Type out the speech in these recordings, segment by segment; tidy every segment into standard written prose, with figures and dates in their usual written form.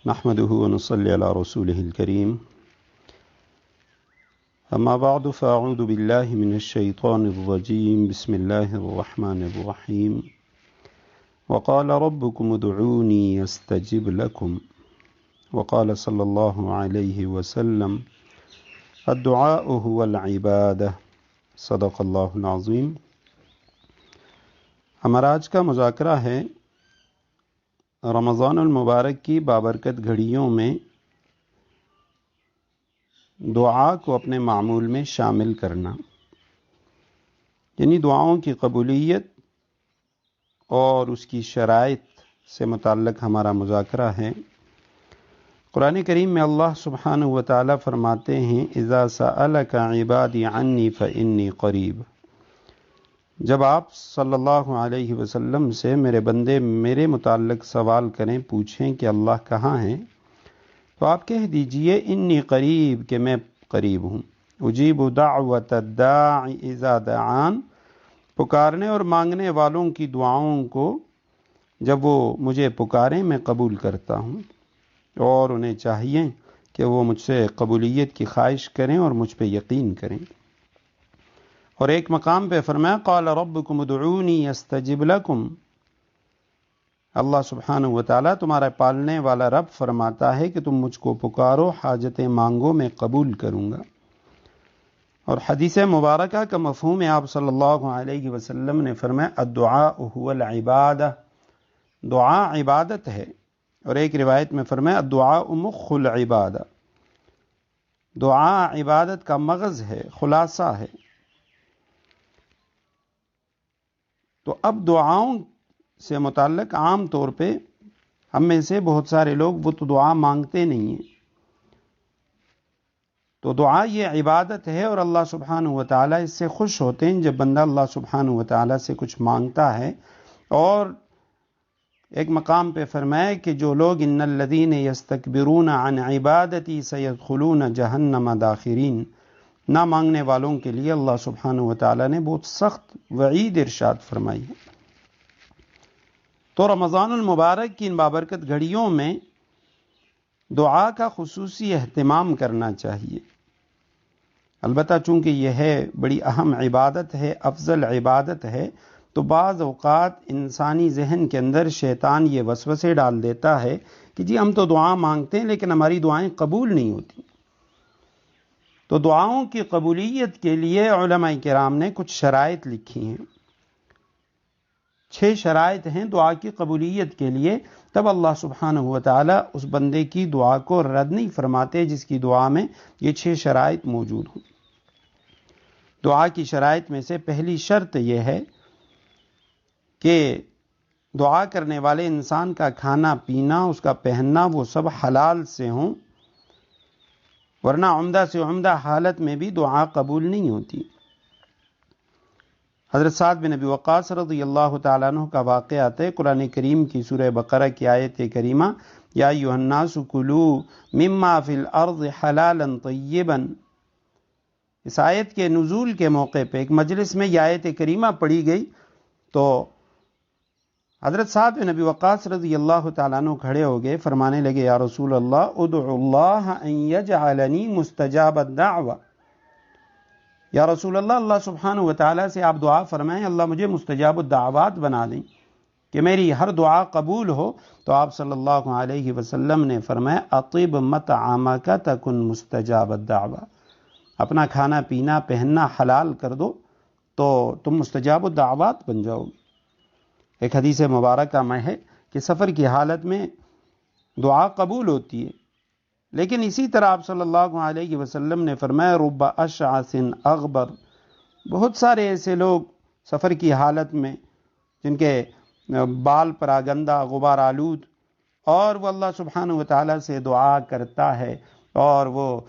نحمده ونصلي على رسوله الكريم أما بعد فأعوذ بالله من الشيطان الرجيم بسم الله الرحمن الرحيم وقال ربكم ادعوني يستجب لكم وقال صلى الله عليه وسلم الدعاء هو العبادة صدق اللہ العظیم۔ ہمارا آج کا مذاکرہ ہے رمضان المبارک کی بابرکت گھڑیوں میں دعا کو اپنے معمول میں شامل کرنا، یعنی دعاؤں کی قبولیت اور اس کی شرائط سے متعلق ہمارا مذاکرہ ہے۔ قرآن کریم میں اللہ سبحانہ و تعالیٰ فرماتے ہیں اذا سألک عبادی عنی فإنی قریب۔ جب آپ صلی اللہ علیہ وسلم سے میرے بندے میرے متعلق سوال کریں، پوچھیں کہ اللہ کہاں ہیں، تو آپ کہہ دیجئے انی قریب، کہ میں قریب ہوں۔ اجیب دعوت الداع اذا دعان، پکارنے اور مانگنے والوں کی دعاؤں کو جب وہ مجھے پکاریں میں قبول کرتا ہوں، اور انہیں چاہیے کہ وہ مجھ سے قبولیت کی خواہش کریں اور مجھ پہ یقین کریں۔ اور ایک مقام پہ فرمایا قال ربکم ادعونی استجب لکم، اللہ سبحانہ و تعالیٰ تمہارا پالنے والا رب فرماتا ہے کہ تم مجھ کو پکارو، حاجتیں مانگو، میں قبول کروں گا۔ اور حدیث مبارکہ کا مفہوم ہے، آپ صلی اللہ علیہ وسلم نے فرمایا الدعاء هو العبادہ، دعا عبادت ہے۔ اور ایک روایت میں فرمایا الدعاء مخ العبادہ، دعا عبادت کا مغز ہے، خلاصہ ہے۔ تو اب دعاؤں سے متعلق عام طور پہ ہم میں سے بہت سارے لوگ وہ تو دعا مانگتے نہیں ہیں۔ تو دعا یہ عبادت ہے، اور اللہ سبحانہ و تعالیٰ اس سے خوش ہوتے ہیں جب بندہ اللہ سبحانہ و تعالیٰ سے کچھ مانگتا ہے۔ اور ایک مقام پہ فرمایا کہ جو لوگ ان الذین یستکبرون عن عبادتی سیدخلون جہنم داخرین، نہ مانگنے والوں کے لیے اللہ سبحانہ و تعالیٰ نے بہت سخت وعید ارشاد فرمائی ہے۔ تو رمضان المبارک کی ان بابرکت گھڑیوں میں دعا کا خصوصی اہتمام کرنا چاہیے۔ البتہ چونکہ یہ ہے بڑی اہم عبادت ہے، افضل عبادت ہے، تو بعض اوقات انسانی ذہن کے اندر شیطان یہ وسوسے ڈال دیتا ہے کہ جی ہم تو دعا مانگتے ہیں لیکن ہماری دعائیں قبول نہیں ہوتی۔ تو دعاؤں کی قبولیت کے لیے علماء کرام نے کچھ شرائط لکھی ہیں۔ 6 شرائط ہیں دعا کی قبولیت کے لیے، تب اللہ سبحانہ و تعالیٰ اس بندے کی دعا کو رد نہیں فرماتے جس کی دعا میں یہ 6 شرائط موجود ہوں۔ دعا کی شرائط میں سے پہلی شرط یہ ہے کہ دعا کرنے والے انسان کا کھانا پینا، اس کا پہننا، وہ سب حلال سے ہوں، ورنہ عمدہ سے عمدہ حالت میں بھی دعا قبول نہیں ہوتی۔ حضرت سعد بن ابی وقاص رضی اللہ تعالیٰ عنہ کا واقعہ آتا ہے قرآن کریم کی سورہ بقرہ کی آیت کریمہ یا ایھا الناس کلوا مما فی الارض حلالا طیبا۔ اس آیت کے نزول کے موقع پہ ایک مجلس میں یہ آیت کریمہ پڑھی گئی، تو حضرت سعد بن ابی وقاص رضی اللہ تعالیٰ عنہ کھڑے ہو گئے، فرمانے لگے یا رسول اللہ ادعو اللہ ان یجعلنی مستجاب الدعوہ، یا رسول اللہ، اللہ سبحانہ و تعالیٰ سے آپ دعا فرمائیں اللہ مجھے مستجاب الدعوات بنا دیں، کہ میری ہر دعا قبول ہو۔ تو آپ صلی اللہ علیہ وسلم نے فرمایا اطب مطعمک تکن مستجاب الدعوہ، اپنا کھانا پینا پہننا حلال کر دو تو تم مستجاب الدعوات بن جاؤ گے۔ ایک حدیث مبارکہ میں ہے کہ سفر کی حالت میں دعا قبول ہوتی ہے، لیکن اسی طرح آپ صلی اللہ علیہ وسلم نے فرمایا رب اشعث اغبر، بہت سارے ایسے لوگ سفر کی حالت میں جن کے بال پراگندہ غبار آلود، اور وہ اللہ سبحانہ و تعالیٰ سے دعا کرتا ہے اور وہ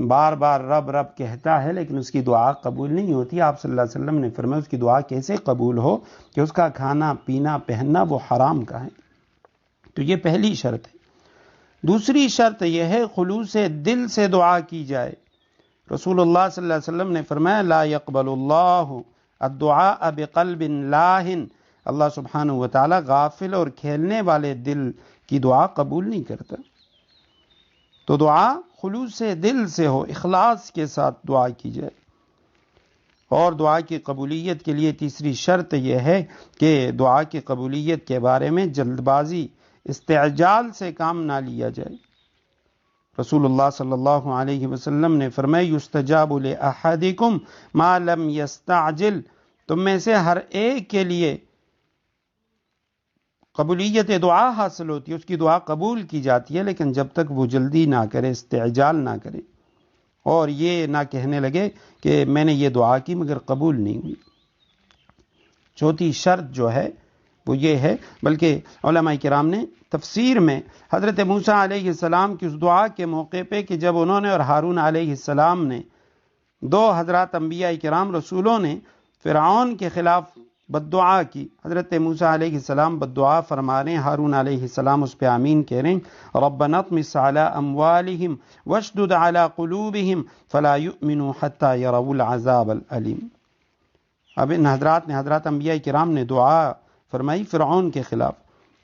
بار بار رب رب کہتا ہے لیکن اس کی دعا قبول نہیں ہوتی۔ آپ صلی اللہ علیہ وسلم نے فرمایا اس کی دعا کیسے قبول ہو کہ اس کا کھانا پینا پہننا وہ حرام کا ہے۔ تو یہ پہلی شرط ہے۔ دوسری شرط یہ ہے خلوص دل سے دعا کی جائے۔ رسول اللہ صلی اللہ علیہ وسلم نے فرمایا لا يقبل اللہ الدعاء بقلب لاہن، اللہ سبحانہ و تعالیٰ غافل اور کھیلنے والے دل کی دعا قبول نہیں کرتا۔ تو دعا خلوص دل سے ہو، اخلاص کے ساتھ دعا کی جائے۔ اور دعا کی قبولیت کے لیے تیسری شرط یہ ہے کہ دعا کی قبولیت کے بارے میں جلد بازی، استعجال سے کام نہ لیا جائے۔ رسول اللہ صلی اللہ علیہ وسلم نے فرمایا یستجاب لأحدکم ما لم یستعجل، تم میں سے ہر ایک کے لیے قبولیت دعا حاصل ہوتی ہے، اس کی دعا قبول کی جاتی ہے، لیکن جب تک وہ جلدی نہ کرے، استعجال نہ کرے، اور یہ نہ کہنے لگے کہ میں نے یہ دعا کی مگر قبول نہیں ہوئی۔ چوتھی شرط جو ہے وہ یہ ہے، بلکہ علماء کرام نے تفسیر میں حضرت موسیٰ علیہ السلام کی اس دعا کے موقع پہ کہ جب انہوں نے اور ہارون علیہ السلام نے، دو حضرات انبیاء کرام رسولوں نے فرعون کے خلاف بد دعا کی، حضرت موسیٰ علیہ السلام بد دعا فرما رہے ہیں، ہارون علیہ السلام اس پہ آمین کہہ رہے ہیں، ربنا اطمس علی اموالہم واشدد علی قلوبہم فلا یؤمنوا حتی یروا العذاب العلیم۔ اب ان حضرات نے، حضرات انبیاء کرام نے دعا فرمائی فرعون کے خلاف،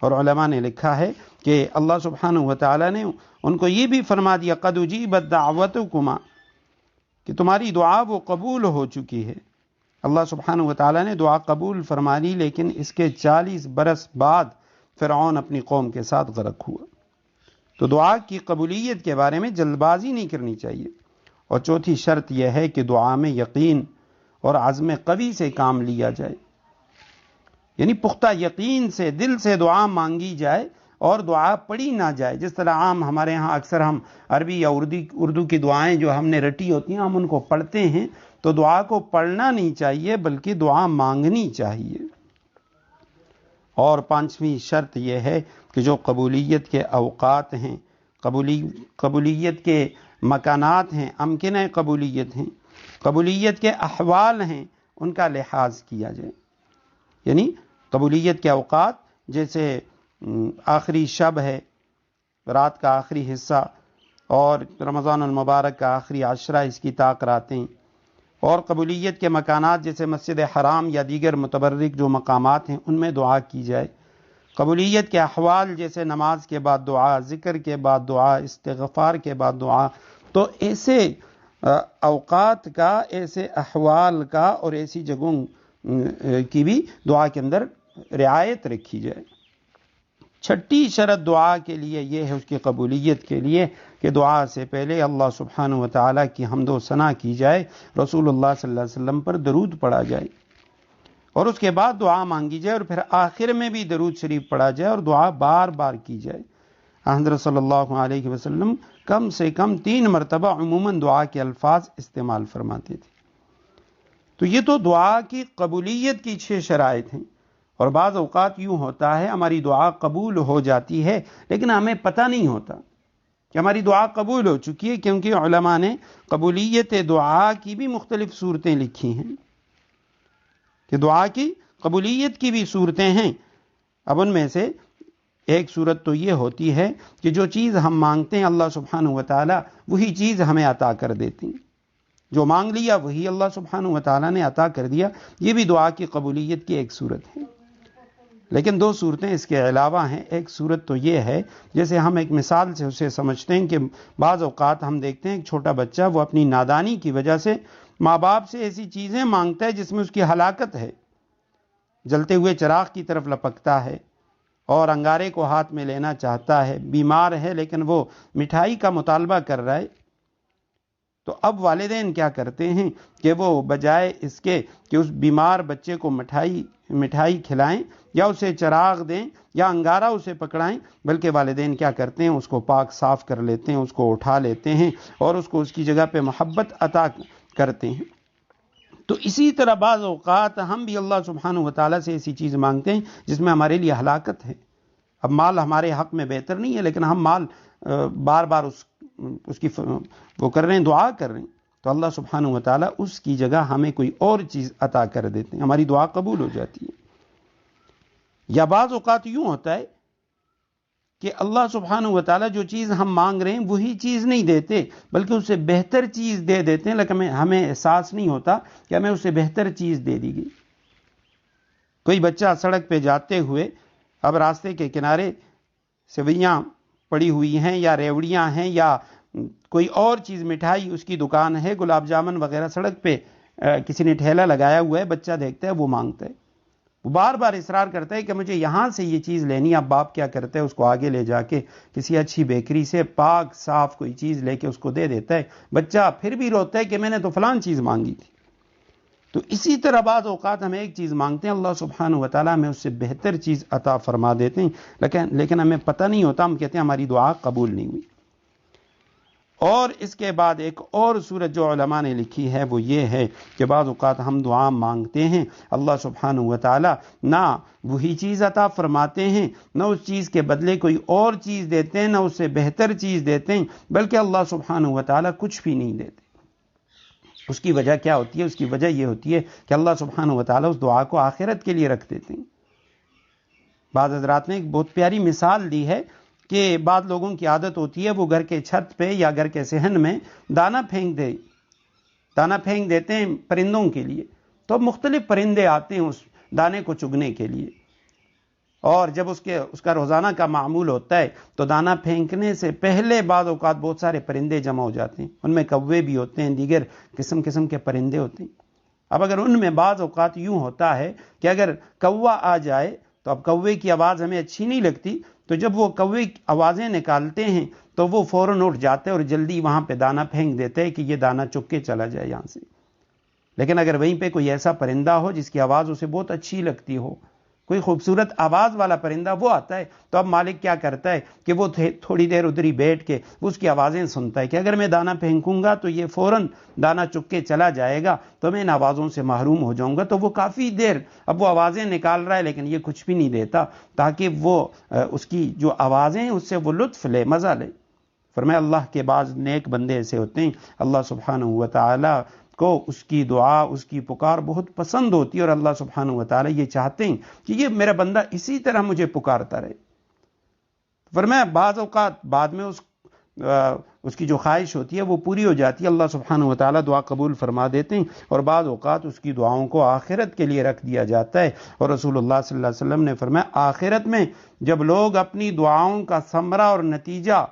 اور علماء نے لکھا ہے کہ اللہ سبحانہ وتعالی نے ان کو یہ بھی فرما دیا قد اجیبت دعوتکما، کہ تمہاری دعا وہ قبول ہو چکی ہے۔ اللہ سبحانہ وتعالی نے دعا قبول فرما لی، لیکن اس کے 40 برس بعد فرعون اپنی قوم کے ساتھ غرق ہوا۔ تو دعا کی قبولیت کے بارے میں جلد بازی نہیں کرنی چاہیے۔ اور چوتھی شرط یہ ہے کہ دعا میں یقین اور عزم قوی سے کام لیا جائے، یعنی پختہ یقین سے دل سے دعا مانگی جائے اور دعا پڑھی نہ جائے۔ جس طرح عام ہمارے ہاں اکثر ہم عربی یا اردو کی دعائیں جو ہم نے رٹی ہوتی ہیں ہم ان کو پڑھتے ہیں، تو دعا کو پڑھنا نہیں چاہیے بلکہ دعا مانگنی چاہیے۔ اور پانچویں شرط یہ ہے کہ جو قبولیت کے اوقات ہیں، قبولیت کے مکانات ہیں، امکنہ قبولیت ہیں، قبولیت کے احوال ہیں، ان کا لحاظ کیا جائے۔ یعنی قبولیت کے اوقات جیسے آخری شب ہے، رات کا آخری حصہ، اور رمضان المبارک کا آخری عشرہ، اس کی طاق راتیں، اور قبولیت کے مکانات جیسے مسجد حرام یا دیگر متبرک جو مقامات ہیں ان میں دعا کی جائے۔ قبولیت کے احوال جیسے نماز کے بعد دعا، ذکر کے بعد دعا، استغفار کے بعد دعا۔ تو ایسے اوقات کا، ایسے احوال کا اور ایسی جگہوں کی بھی دعا کے اندر رعایت رکھی جائے۔ چھٹی شرط دعا کے لیے یہ ہے، اس کی قبولیت کے لیے، کہ دعا سے پہلے اللہ سبحانہ وتعالیٰ کی حمد و ثنا کی جائے، رسول اللہ صلی اللہ علیہ وسلم پر درود پڑھا جائے، اور اس کے بعد دعا مانگی جائے، اور پھر آخر میں بھی درود شریف پڑھا جائے اور دعا بار بار کی جائے۔ حضرت صلی اللہ علیہ وسلم کم سے کم 3 مرتبہ عموماً دعا کے الفاظ استعمال فرماتے تھے۔ تو یہ تو دعا کی قبولیت کی 6 شرائط ہیں۔ اور بعض اوقات یوں ہوتا ہے ہماری دعا قبول ہو جاتی ہے لیکن ہمیں پتہ نہیں ہوتا کہ ہماری دعا قبول ہو چکی ہے، کیونکہ علماء نے قبولیت دعا کی بھی مختلف صورتیں لکھی ہیں، کہ دعا کی قبولیت کی بھی صورتیں ہیں۔ اب ان میں سے ایک صورت تو یہ ہوتی ہے کہ جو چیز ہم مانگتے ہیں اللہ سبحانہ وتعالی وہی چیز ہمیں عطا کر دیتی ہیں، جو مانگ لیا وہی اللہ سبحانہ وتعالی نے عطا کر دیا، یہ بھی دعا کی قبولیت کی ایک صورت ہے۔ لیکن 2 صورتیں اس کے علاوہ ہیں۔ ایک صورت تو یہ ہے، جیسے ہم ایک مثال سے اسے سمجھتے ہیں کہ بعض اوقات ہم دیکھتے ہیں ایک چھوٹا بچہ وہ اپنی نادانی کی وجہ سے ماں باپ سے ایسی چیزیں مانگتا ہے جس میں اس کی ہلاکت ہے، جلتے ہوئے چراغ کی طرف لپکتا ہے اور انگارے کو ہاتھ میں لینا چاہتا ہے، بیمار ہے لیکن وہ مٹھائی کا مطالبہ کر رہا ہے۔ تو اب والدین کیا کرتے ہیں کہ وہ بجائے اس کے کہ اس بیمار بچے کو مٹھائی کھلائیں یا اسے چراغ دیں یا انگارہ اسے پکڑائیں، بلکہ والدین کیا کرتے ہیں اس کو پاک صاف کر لیتے ہیں، اس کو اٹھا لیتے ہیں اور اس کو اس کی جگہ پہ محبت عطا کرتے ہیں۔ تو اسی طرح بعض اوقات ہم بھی اللہ سبحانہ وتعالیٰ سے ایسی چیز مانگتے ہیں جس میں ہمارے لیے ہلاکت ہے۔ اب مال ہمارے حق میں بہتر نہیں ہے لیکن ہم مال بار بار اس کی وہ کر رہے ہیں، دعا کر رہے ہیں، تو اللہ سبحانہ وتعالیٰ اس کی جگہ ہمیں کوئی اور چیز عطا کر دیتے ہیں، ہماری دعا قبول ہو جاتی ہے۔ یا بعض اوقات یوں ہوتا ہے کہ اللہ سبحانہ وتعالیٰ جو چیز ہم مانگ رہے ہیں وہی چیز نہیں دیتے بلکہ اس سے بہتر چیز دے دیتے ہیں، لیکن ہمیں احساس نہیں ہوتا کہ ہمیں اس سے بہتر چیز دے دی گئی۔ کوئی بچہ سڑک پہ جاتے ہوئے اب راستے کے کنارے سویاں پڑی ہوئی ہیں یا ریوڑیاں ہیں یا کوئی اور چیز مٹھائی اس کی دکان ہے، گلاب جامن وغیرہ سڑک پہ کسی نے ٹھیلا لگایا ہوا ہے، بچہ دیکھتا ہے وہ مانگتا ہے، وہ بار بار اصرار کرتا ہے کہ مجھے یہاں سے یہ چیز لینی ہے۔ اب باپ کیا کرتا ہے، اس کو آگے لے جا کے کسی اچھی بیکری سے پاک صاف کوئی چیز لے کے اس کو دے دیتا ہے، بچہ پھر بھی روتا ہے کہ میں نے تو فلان چیز مانگی تھی۔ تو اسی طرح بعض اوقات ہم ایک چیز مانگتے ہیں، اللہ سبحانہ و تعالیٰ ہمیں اس سے بہتر چیز عطا فرما دیتے ہیں، لیکن ہمیں پتہ نہیں ہوتا، ہم کہتے ہیں ہماری دعا قبول نہیں ہوئی۔ اور اس کے بعد ایک اور صورت جو علماء نے لکھی ہے وہ یہ ہے کہ بعض اوقات ہم دعا مانگتے ہیں، اللہ سبحانہ و تعالیٰ نہ وہی چیز عطا فرماتے ہیں، نہ اس چیز کے بدلے کوئی اور چیز دیتے ہیں، نہ اس سے بہتر چیز دیتے ہیں، بلکہ اللہ سبحانہ و تعالیٰ کچھ بھی نہیں دیتے۔ اس کی وجہ کیا ہوتی ہے؟ اس کی وجہ یہ ہوتی ہے کہ اللہ سبحانہ و تعالیٰ اس دعا کو آخرت کے لیے رکھ دیتے ہیں۔ بعض حضرات نے ایک بہت پیاری مثال دی ہے کہ بعض لوگوں کی عادت ہوتی ہے وہ گھر کے چھت پہ یا گھر کے صحن میں دانہ پھینک دیتے ہیں پرندوں کے لیے، تو اب مختلف پرندے آتے ہیں اس دانے کو چگنے کے لیے، اور جب اس کا روزانہ کا معمول ہوتا ہے تو دانہ پھینکنے سے پہلے بعض اوقات بہت سارے پرندے جمع ہو جاتے ہیں، ان میں کوے بھی ہوتے ہیں، دیگر قسم کے پرندے ہوتے ہیں۔ اب اگر ان میں بعض اوقات یوں ہوتا ہے کہ اگر کوا آ جائے تو اب کوے کی آواز ہمیں اچھی نہیں لگتی، تو جب وہ کوے آوازیں نکالتے ہیں تو وہ فوراً اٹھ جاتے اور جلدی وہاں پہ دانہ پھینک دیتے ہیں کہ یہ دانہ چک کے چلا جائے یہاں سے۔ لیکن اگر وہیں پہ کوئی ایسا پرندہ ہو جس کی آواز اسے بہت اچھی لگتی ہو، کوئی خوبصورت آواز والا پرندہ وہ آتا ہے، تو اب مالک کیا کرتا ہے کہ وہ تھوڑی دیر ادھر ہی بیٹھ کے اس کی آوازیں سنتا ہے کہ اگر میں دانہ پھینکوں گا تو یہ فوراً دانہ چک کے چلا جائے گا، تو میں ان آوازوں سے محروم ہو جاؤں گا۔ تو وہ کافی دیر اب وہ آوازیں نکال رہا ہے لیکن یہ کچھ بھی نہیں دیتا، تاکہ وہ اس کی جو آوازیں ہیں اس سے وہ لطف لے، مزہ لے۔ فرمایا اللہ کے بعض نیک بندے ایسے ہوتے ہیں، اللہ سبحانہ و تعالیٰ کو اس کی دعا، اس کی پکار بہت پسند ہوتی ہے، اور اللہ سبحانہ و تعالیٰ یہ چاہتے ہیں کہ یہ میرا بندہ اسی طرح مجھے پکارتا رہے۔ فرمایا بعض اوقات بعد میں اس کی جو خواہش ہوتی ہے وہ پوری ہو جاتی ہے، اللہ سبحانہ و تعالیٰ دعا قبول فرما دیتے ہیں، اور بعض اوقات اس کی دعاؤں کو آخرت کے لیے رکھ دیا جاتا ہے۔ اور رسول اللہ صلی اللہ علیہ وسلم نے فرمایا آخرت میں جب لوگ اپنی دعاؤں کا ثمرہ اور نتیجہ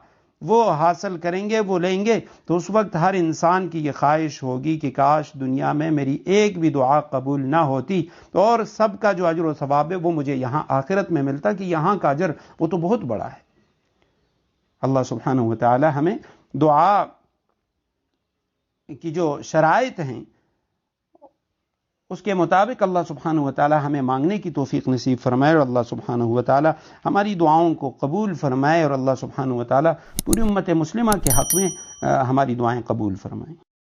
وہ حاصل کریں گے، وہ لیں گے، تو اس وقت ہر انسان کی یہ خواہش ہوگی کہ کاش دنیا میں میری ایک بھی دعا قبول نہ ہوتی، اور سب کا جو اجر و ثواب ہے وہ مجھے یہاں آخرت میں ملتا، کہ یہاں کا اجر وہ تو بہت بڑا ہے۔ اللہ سبحانہ و تعالی ہمیں دعا کی جو شرائط ہیں اس کے مطابق اللہ سبحانہ و تعالی ہمیں مانگنے کی توفیق نصیب فرمائے، اور اللہ سبحانہ و تعالی ہماری دعاؤں کو قبول فرمائے، اور اللہ سبحانہ و تعالی پوری امت مسلمہ کے حق میں ہماری دعائیں قبول فرمائے۔